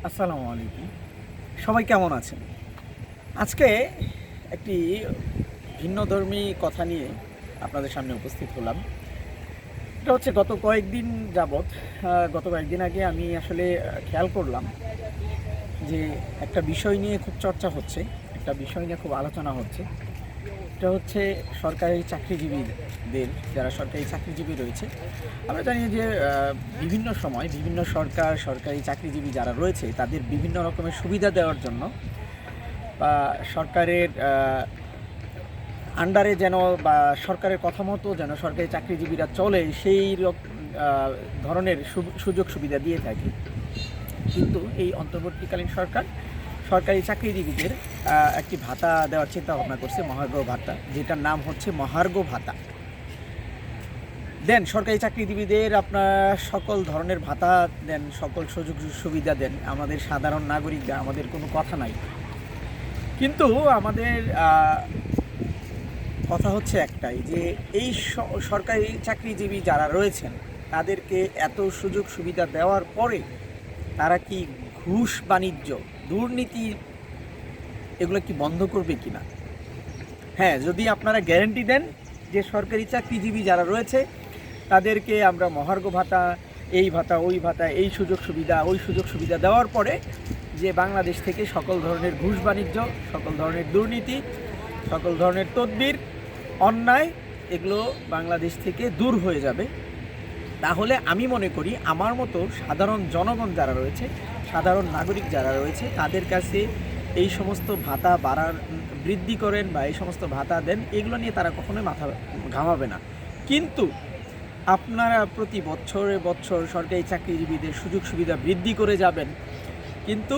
আসসালামু আলাইকুম। সবাই কেমন আছেন? আজকে একটি ভিন্নধর্মী কথা নিয়ে আপনাদের সামনে উপস্থিত হলাম। এটা হচ্ছে গত কয়েকদিন আগে আমি আসলে খেয়াল করলাম যে একটা বিষয় নিয়ে খুব চর্চা হচ্ছে, একটা বিষয় নিয়ে খুব আলোচনা হচ্ছে। এটা হচ্ছে সরকারি চাকরিজীবীদের, যারা সরকারি চাকরিজীবী রয়েছে। আমরা জানি যে বিভিন্ন সময় বিভিন্ন সরকারি চাকরিজীবী যারা রয়েছে তাদের বিভিন্ন রকমের সুবিধা দেওয়ার জন্য বা সরকারের আন্ডারে যেন বা সরকারের কথা মতো যেন সরকারি চাকরিজীবীরা চলে সেই ধরনের সুযোগ সুবিধা দিয়ে থাকে। কিন্তু এই অন্তর্বর্তীকালীন সরকার সরকারি চাকরিজীবীদের একটি ভাতা দেওয়ার চিন্তা ভাবনা করছে, মহার্ঘ ভাতা, যেটার নাম হচ্ছে মহার্ঘ ভাতা। দেন সরকারি চাকরিজীবীদের আপনার সকল ধরনের ভাতা দেন, সকল সুযোগ সুবিধা দেন। আমাদের সাধারণ নাগরিকরা, আমাদের কোনো কথা নাই। কিন্তু আমাদের কথা হচ্ছে একটাই, যে এই সরকারি চাকরিজীবী যারা রয়েছেন তাদেরকে এত সুযোগ সুবিধা দেওয়ার পরে তারা কি ঘুষ বাণিজ্য, দুর্নীতি এগুলো কি বন্ধ করবে কিনা? হ্যাঁ, যদি আপনারা গ্যারান্টি দেন যে সরকারি চাকরিজীবী যারা রয়েছে তাদেরকে আমরা মহার্ঘ ভাতা, এই ভাতা, ওই ভাতা, এই সুযোগ সুবিধা দেওয়ার পরে যে বাংলাদেশ থেকে সকল ধরনের ঘুষ বাণিজ্য, সকল ধরনের দুর্নীতি, সকল ধরনের তদবির, অন্যায়, এগুলো বাংলাদেশ থেকে দূর হয়ে যাবে, তাহলে আমি মনে করি আমার মতো সাধারণ জনগণ যারা রয়েছে, সাধারণ নাগরিক যারা রয়েছে, তাদের কাছে এই সমস্ত ভাতা বৃদ্ধি করেন বা এই সমস্ত ভাতা দেন, এগুলো নিয়ে তারা কখনোই মাথা ঘামাবে না। কিন্তু আপনারা প্রতি বছর সরকারি চাকরিজীবীদের সুযোগ সুবিধা বৃদ্ধি করে যাবেন, কিন্তু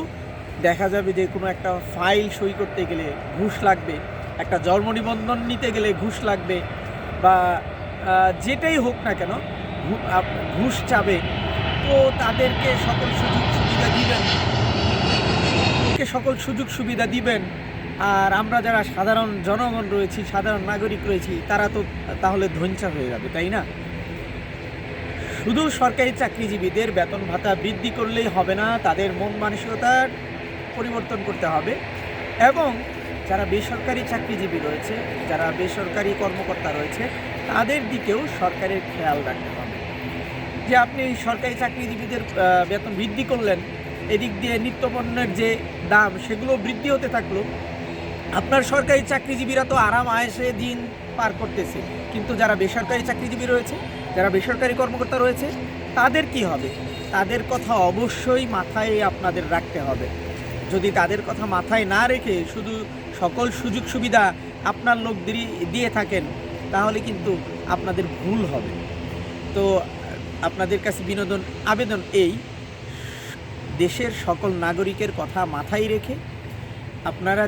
দেখা যাবে যে কোনো একটা ফাইল সই করতে গেলে ঘুষ লাগবে, একটা জন্ম নিবন্ধন নিতে গেলে ঘুষ লাগবে, বা যেটাই হোক না কেন ঘুষ চাবে। তো তাদেরকে সকল সুযোগ সুবিধা দিবেন, আর আমরা যারা সাধারণ জনগণ রয়েছি, সাধারণ নাগরিক রয়েছি, তারা তো তাহলে ধ্বংসা হয়ে যাবে, তাই না? শুধু সরকারি চাকরিজীবীদের বেতন ভাতা বৃদ্ধি করলেই হবে না, তাদের মন মানসিকতার পরিবর্তন করতে হবে। এবং যারা বেসরকারি চাকরিজীবী রয়েছে, যারা বেসরকারি কর্মকর্তা রয়েছে, তাদের দিকেও সরকারের খেয়াল রাখতে হবে। যে আপনি সরকারি চাকরিজীবীদের বেতন বৃদ্ধি করলেন, এদিক দিয়ে নিত্যপণ্যের যে দাম সেগুলো বৃদ্ধি হতে থাকলো, আপনার সরকারি চাকরিজীবীরা তো আরাম আয়েসে দিন পার করতেছে, কিন্তু যারা বেসরকারি চাকরিজীবী রয়েছে, যারা বেসরকারি কর্মকর্তা রয়েছে, তাদের কি হবে? তাদের কথা অবশ্যই মাথায় আপনাদের রাখতে হবে। যদি তাদের কথা মাথায় না রেখে শুধু সকল সুযোগ সুবিধা আপনার লোকদেরই দিয়ে থাকেন, তাহলে কিন্তু আপনাদের ভুল হবে। তো আপনাদের কাছে আবেদন এই, দেশের সকল নাগরিকের কথা মাথায় রেখে আপনারা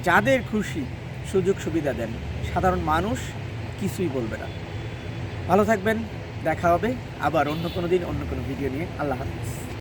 যাদের খুশি সুযোগ সুবিধা দেন, সাধারণ মানুষ কিছুই বলবে না। ভালো থাকবেন, দেখা হবে আবার অন্য কোনো দিন অন্য কোনো ভিডিও নিয়ে। আল্লাহ হাফিজ।